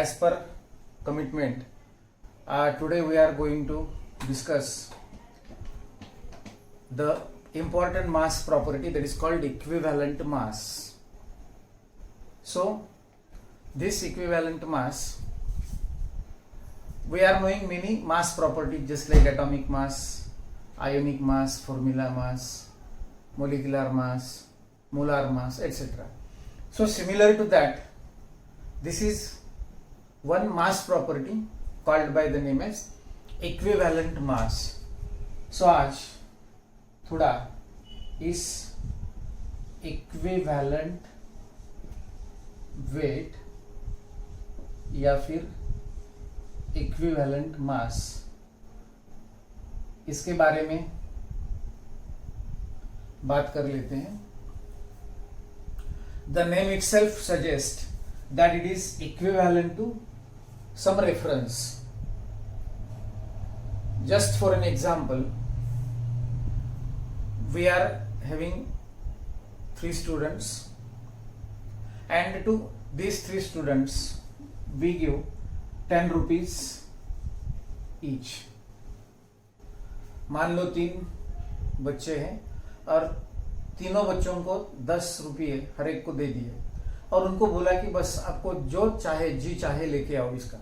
as per commitment, today we are going to discuss the important mass property that is called equivalent mass. So this equivalent mass, we are knowing many mass properties just like atomic mass, ionic mass, formula mass, molecular mass, molar mass, etc. So similar to that, this is one mass property called by the name as equivalent mass. So आज थोड़ा इस equivalent weight या फिर equivalent mass इसके बारे में बात कर लेते हैं. The name itself suggests that it is equivalent to some reference. Just for an example, we are having 3 students, and to these 3 students we give 10 rupees each. मान लो 3 बच्चे हैं और तीनों बच्चों को 10 रुपये हर एक को दे दिए और उनको बोला कि बस आपको जो चाहे जी चाहे लेके आओ इसका.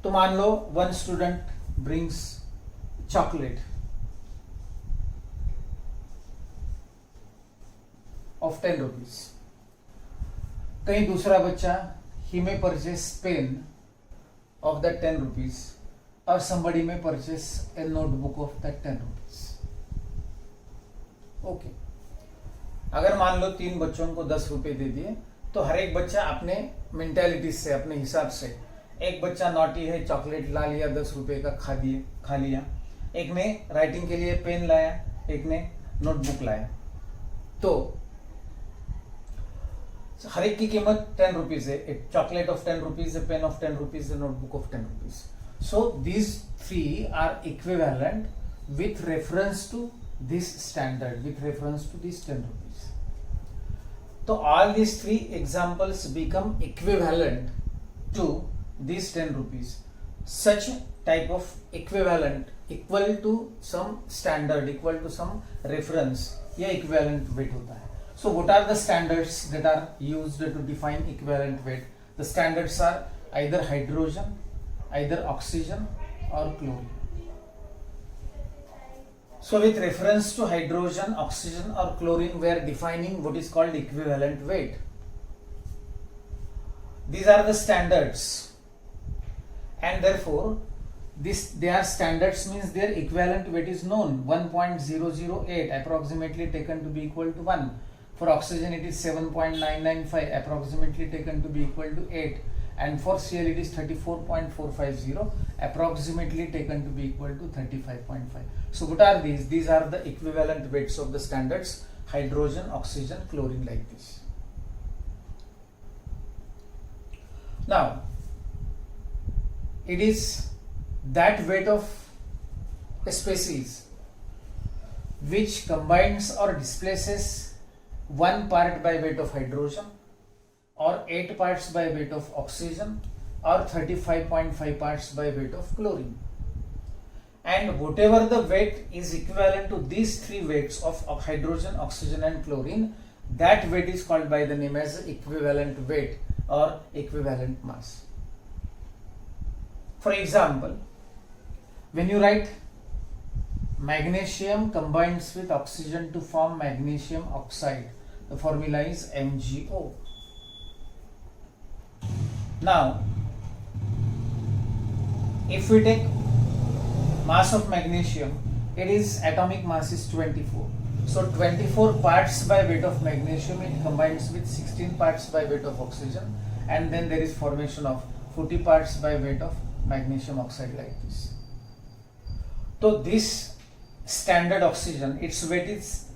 तो मान लो 1 student brings chocolate of 10 rupees. कहीं दूसरा बच्चा ही में purchase pain of that 10 rupees और somebody में purchase A notebook of that 10 rupees. Okay, अगर मान लो 3 बच्चों को 10 रुपए दे दिए तो हर एक बच्चा अपने मेंटालिटी से, अपने हिसाब से, एक बच्चा नॉटी है, चॉकलेट ला लिया 10 रुपए का, खा लिया. एक ने राइटिंग के लिए पेन लाया, एक ने नोटबुक लाया. तो हर एक की कीमत 10 रुपीज है. एक chocolate of 10 rupees, pain of 10 rupees, notebook of 10 rupees. So these 3 are equivalent with reference to this standard, with reference to this 10 rupees. So all these 3 examples become equivalent to these 10 rupees. Such type of equivalent, equal to some standard, equal to some reference, या equivalent weight होता है. So what are the standards that are used to define equivalent weight? The standards are either hydrogen, either oxygen or chlorine. So with reference to hydrogen, oxygen or chlorine, we are defining what is called equivalent weight. These are the standards, and therefore they are standards means their equivalent weight is known. 1.008 approximately taken to be equal to 1. For oxygen it is 7.995 approximately taken to be equal to 8. And for Cl it is 34.450 approximately taken to be equal to 35.5. So what are these? These are the equivalent weights of the standards: hydrogen, oxygen, chlorine, like this. Now it is that weight of a species which combines or displaces 1 part by weight of hydrogen, or 8 parts by weight of oxygen, or 35.5 parts by weight of chlorine. And whatever the weight is equivalent to these 3 weights of hydrogen, oxygen and chlorine, that weight is called by the name as equivalent weight or equivalent mass. For example, when you write magnesium combines with oxygen to form magnesium oxide, the formula is MgO. Now, if we take mass of magnesium, it is atomic mass is 24. So 24 parts by weight of magnesium, it combines with 16 parts by weight of oxygen, and then there is formation of 40 parts by weight of magnesium oxide, like this. So this standard oxygen, its weight is,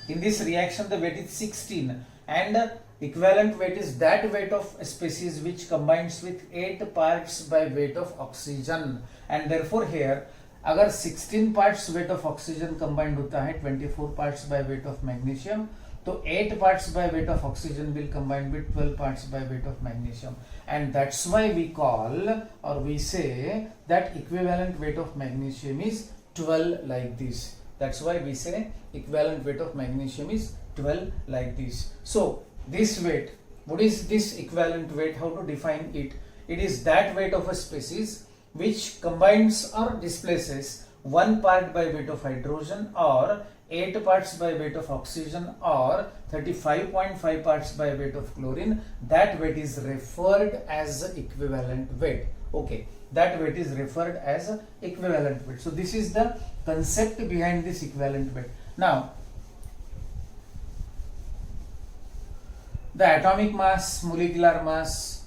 in this reaction the weight is 16, and equivalent weight is that weight of a species which combines with 8 parts by weight of oxygen. And therefore here अगर 16 parts weight of oxygen combined होता है 24 parts by weight of magnesium, तो 8 parts by weight of oxygen will combine with 12 parts by weight of magnesium, and that's why we call or we say that equivalent weight of magnesium is 12 like this. That's why we say equivalent weight of magnesium is 12 like this. So this weight, what is this equivalent weight? How to define it? It is that weight of a species which combines or displaces 1 part by weight of hydrogen or 8 parts by weight of oxygen or 35.5 parts by weight of chlorine. That weight is referred as equivalent weight. Okay, that weight is referred as equivalent weight. So this is the concept behind this equivalent weight. Now, the atomic mass, molecular mass,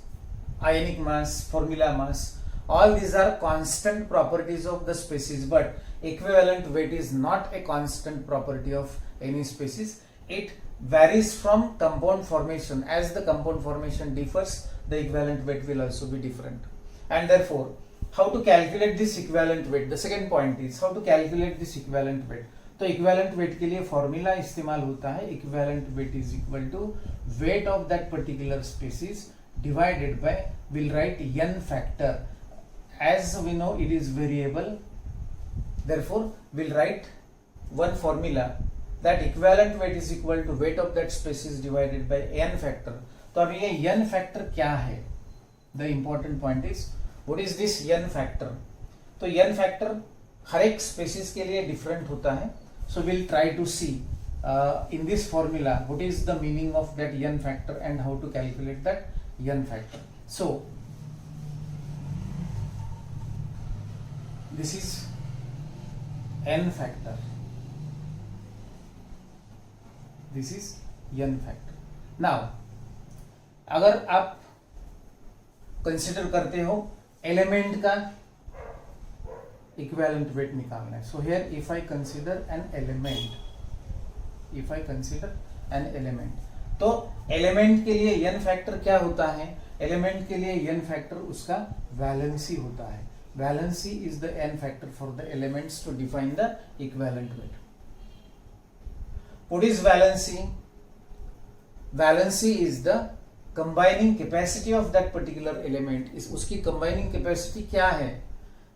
ionic mass, formula mass, all these are constant properties of the species, but equivalent weight is not a constant property of any species. It varies from compound formation. As the compound formation differs, the equivalent weight will also be different. And therefore, how to calculate this equivalent weight? The second point is how to calculate this equivalent weight. तो equivalent weight के लिए formula इस्तेमाल होता है, equivalent weight is equal to weight of that particular species divided by, will write n factor. As we know it is variable, therefore we'll write one formula that equivalent weight is equal to weight of that species divided by n factor. तो अब ये n factor क्या है? The important point is what is this n factor? तो n factor हर एक species के लिए different होता है. So we'll try to see in this formula what is the meaning of that n factor and how to calculate that n factor. So this is n factor. This is n factor. Now, अगर आप consider करते हो element का equivalent weight निकालना है, so here if I consider an element, तो element के लिए n फैक्टर क्या होता है? एलिमेंट के लिए n फैक्टर उसका वैलेंसी होता है. Valency is the n factor for the elements to define the equivalent weight. What is valency? Valency is the combining capacity of that particular element. is उसकी combining capacity क्या है?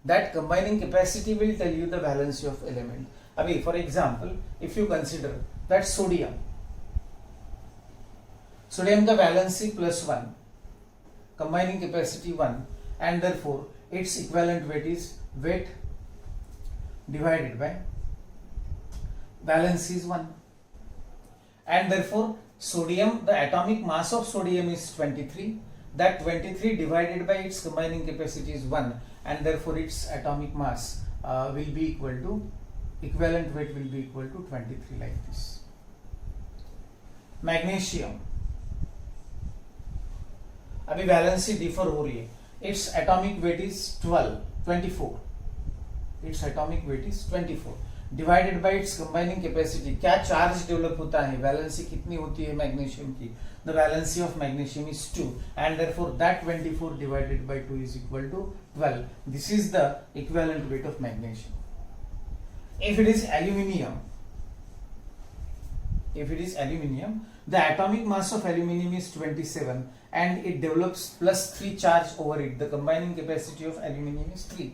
That combining capacity will tell you the valency of element. अभी for example, if you consider that sodium का valency +1, combining capacity 1, and therefore its equivalent weight is weight divided by valency is 1, and therefore sodium, the atomic mass of sodium is 23. That 23 divided by its combining capacity is 1, and therefore its atomic mass will be equal to, equivalent weight will be equal to 23 like this. Magnesium, अभी valency differ हो रही है. Its atomic weight is 24. Its atomic weight is 24 divided by its combining capacity. क्या charge develop होता है? Valency कितनी होती है मैग्नीशियम की? The valency of magnesium is 2, and therefore that 24 divided by 2 is equal to 12. This is the equivalent weight of magnesium. If it is aluminium, the atomic mass of aluminium is 27, and it develops +3 charge over it. The combining capacity of aluminium is 3,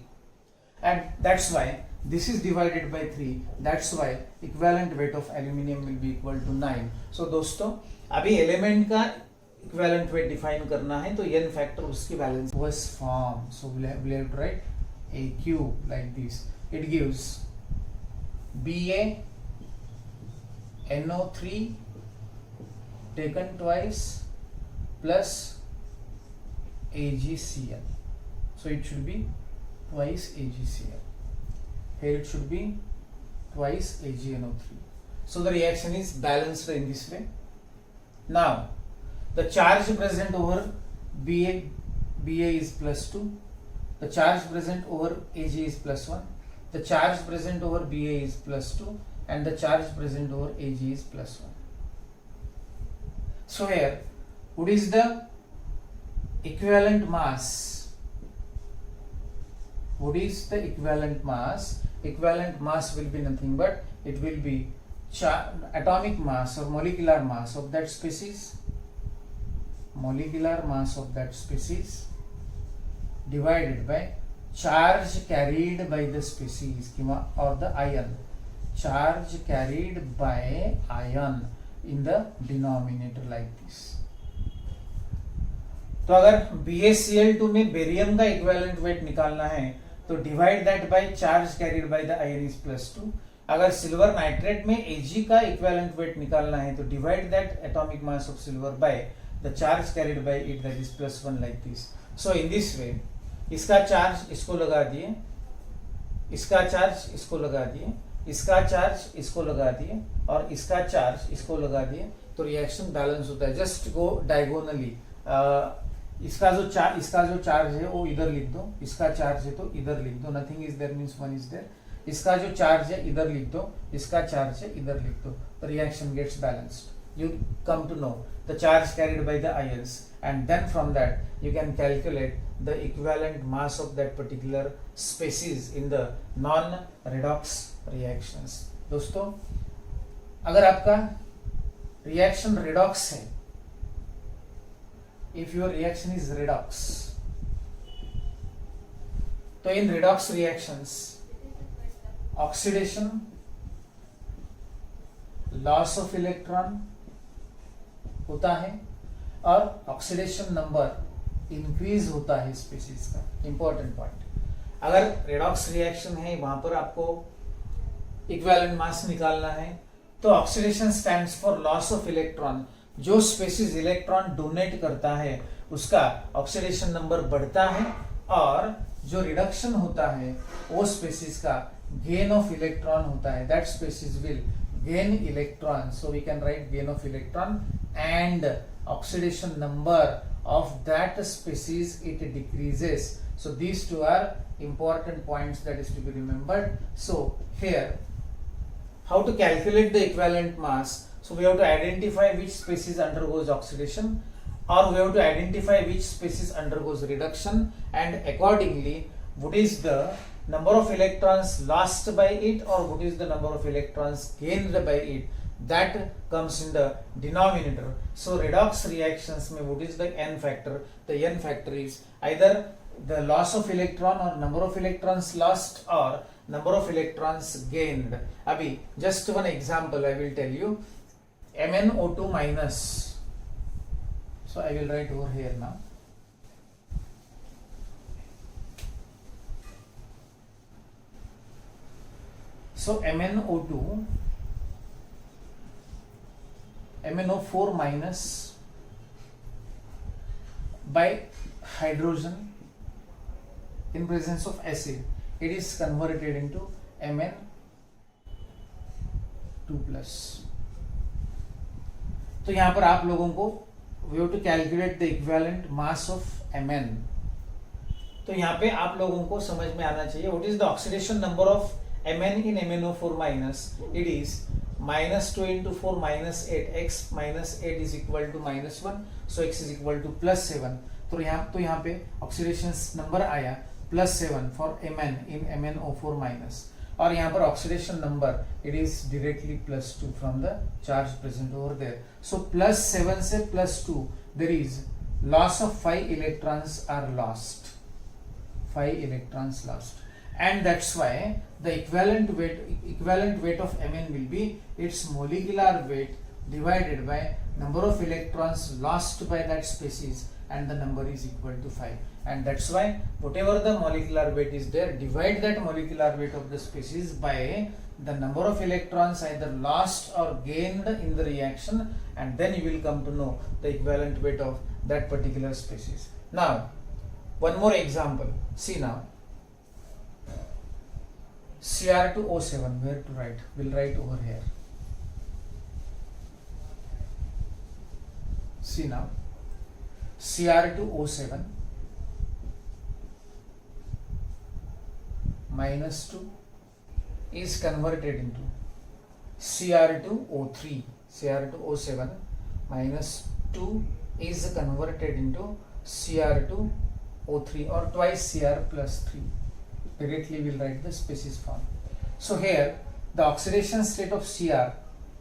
and that's why this is divided by 3. That's why equivalent weight of aluminium will be equal to 9. So दोस्तों, अभी element का equivalent weight define करना है, तो n factor उसकी valence was form. So we'll have to write a cube like this. It gives BaNO3 taken twice plus AgCl. So it should be twice AgCl. Here it should be twice AgNO3. So the reaction is balanced in this way. Now the charge present over Ba is +2. The charge present over Ag is +1. The charge present over Ba is +2, and the charge present over Ag is +1. So here, what is the equivalent mass? What is the equivalent mass? Equivalent mass will be nothing but it will be atomic mass or molecular mass of that species, divided by charge carried by the species or the ion, charge carried by ion in the denominator like this. तो अगर BaCl2 में barium का equivalent weight निकालना है तो divide that by charge carried by the ion is +2. अगर silver nitrate में Ag का इक्विवेलेंट वेट निकालना है तो divide that atomic mass of silver by the charge carried bye it, that is +1 like this. So in this way इसका charge इसको लगा दिए, इसका चार्ज इसको लगा दिए, इसका चार्ज इसको लगा दिए और इसका चार्ज इसको लगा दिए, तो रिएक्शन बैलेंस होता है. Just go diagonally. इसका जो चार्ज है वो इधर लिख दो, इसका चार्ज है तो इधर लिख दो, nothing is there means 1 is there. इसका जो चार्ज है इधर लिख दो, इसका चार्ज है इधर लिख दो, तो reaction gets balanced. You come to know the charge carried by the ions, and then from that you can calculate the equivalent mass of that particular species in the non-redox reactions. दोस्तों, अगर आपका reaction redox है, if your reaction is redox, तो in redox reactions oxidation, loss of electron होता है और oxidation number increase होता है स्पीशीज का. Important point. अगर रेडॉक्स रिएक्शन है, वहां पर आपको इक्विवेलेंट मास निकालना है, तो oxidation stands for loss of electron. जो स्पीशीज इलेक्ट्रॉन डोनेट करता है उसका ऑक्सीडेशन नंबर बढ़ता है, और जो रिडक्शन होता है वो स्पीशीज का गेन ऑफ इलेक्ट्रॉन होता है. That species will gain electron, so we can write gain of electron, and oxidation number of that species it decreases. So these two are important points that is to be remembered. So here, how to calculate the equivalent mass? So we have to identify which species undergoes oxidation, or we have to identify which species undergoes reduction, and accordingly what is the number of electrons lost by it or what is the number of electrons gained by it, that comes in the denominator. So redox reactions mein what is the n factor? The n factor is either the loss of electron or number of electrons lost or number of electrons gained. Abhi just one example I will tell you. MnO2 minus, so I will write over here now. So MnO4 minus by hydrogen in presence of acid, it is converted into Mn2 plus. तो यहां पर आप लोगों को we have to calculate the equivalent mass of Mn. तो यहाँ पे आप लोगों को समझ में आना चाहिए what is the oxidation number of Mn in MnO4 minus. It is -2 into 4 minus 8. X minus 8 is equal to -1. So x is equal to +7. तो यहाँ पे ऑक्सीडेशन नंबर आया +7 for Mn in MnO4 minus. और यहाँ पर oxidation number it is directly +2 from the charge present over there. So +7 से +2 there is loss of 5 electrons are lost. 5 electrons lost. And that's why the equivalent weight of Mn will be its molecular weight divided by number of electrons lost by that species, and the number is equal to 5. And that's why whatever the molecular weight is there, divide that molecular weight of the species by the number of electrons either lost or gained in the reaction, and then you will come to know the equivalent weight of that particular species. Now one more example. See now, Cr2O7, where to write? We'll write over here. See now, Cr2O7 minus 2 is converted into Cr2O3. Cr2O7 minus 2 is converted into Cr2O3, or twice Cr plus 3. Directly we'll write the species form. So here the oxidation state of Cr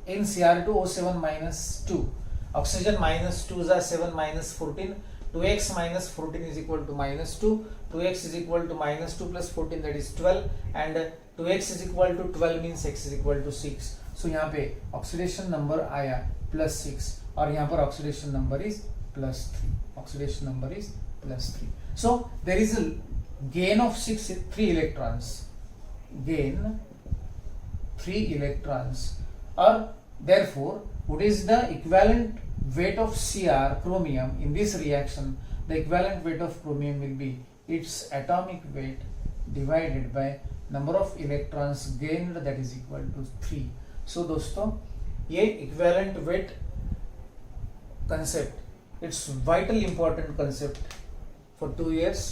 in Cr2O7 minus 2. Oxygen minus 2 is 7 minus 14. 2x minus 14 is equal to minus 2. 2x is equal to minus 2 plus 14, that is 12. And 2x is equal to 12 means x is equal to 6. So यहाँ पे oxidation number आया +6 और यहाँ पर oxidation number is +3. Oxidation number is +3. So there is a gain of 3 electrons. Gain 3 electrons. Or therefore, what is the equivalent weight of Cr, chromium, in this reaction? The equivalent weight of chromium will be its atomic weight divided by number of electrons gained, that is equal to 3. So दोस्तों ये equivalent weight concept, it's vital important concept for 2 years.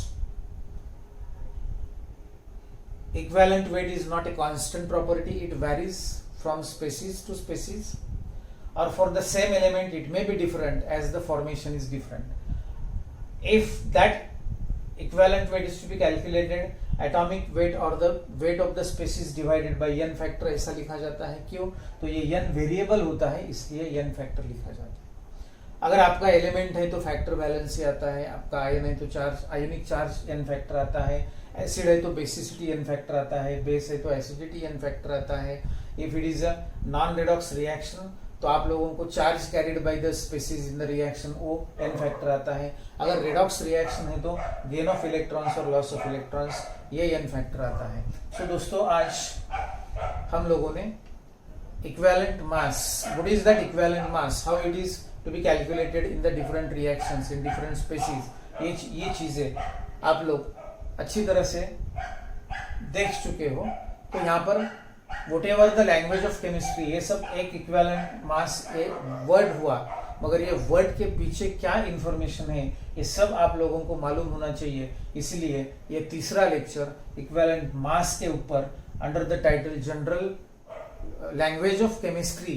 Equivalent weight is not a constant property, it varies from species to species, or for the same element it may be different as the formation is different. If that equivalent weight is to be calculated, atomic weight or the weight of the species divided by n factor ऐसा लिखा जाता है. क्यों? तो ये n variable होता है इसलिए n फैक्टर लिखा जाता है. अगर आपका एलिमेंट है तो फैक्टर बैलेंस से आता है, आपका आयन है तो चार्ज, आयनिक चार्ज n फैक्टर आता है, एसिड है तो बेसिसिटी n फैक्टर आता है, बेस है तो एसिडिटी n फैक्टर आता है. If it is a non redox reaction तो आप लोगों को charge carried by the species in the reaction वो n फैक्टर आता है. अगर रेडॉक्स रिएक्शन है तो गेन ऑफ इलेक्ट्रॉन्स और लॉस ऑफ इलेक्ट्रॉन्स ये n फैक्टर आता है. सो दोस्तों आज हम लोगों ने equivalent mass, what is that equivalent mass, how it is to be calculated in the different reactions in different species, ये चीजें आप लोग अच्छी तरह से देख चुके हो. तो यहाँ पर whatever the language of chemistry, ये सब एक इक्विवेलेंट मास एक वर्ड हुआ, मगर ये वर्ड के पीछे क्या इंफॉर्मेशन है ये सब आप लोगों को मालूम होना चाहिए. इसलिए ये तीसरा लेक्चर इक्विवेलेंट मास के ऊपर under the title general language of chemistry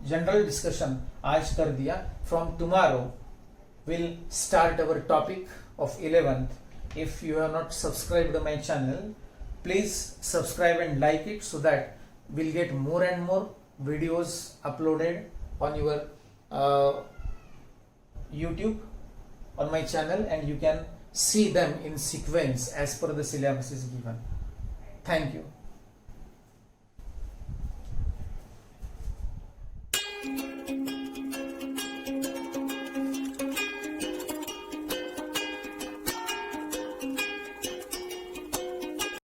general discussion आज कर दिया. From tomorrow will start our topic of 11th. If you have not subscribed to my channel, please subscribe and like it so that we'll get more and more videos uploaded on your YouTube on my channel, and you can see them in sequence as per the syllabus is given. Thank you.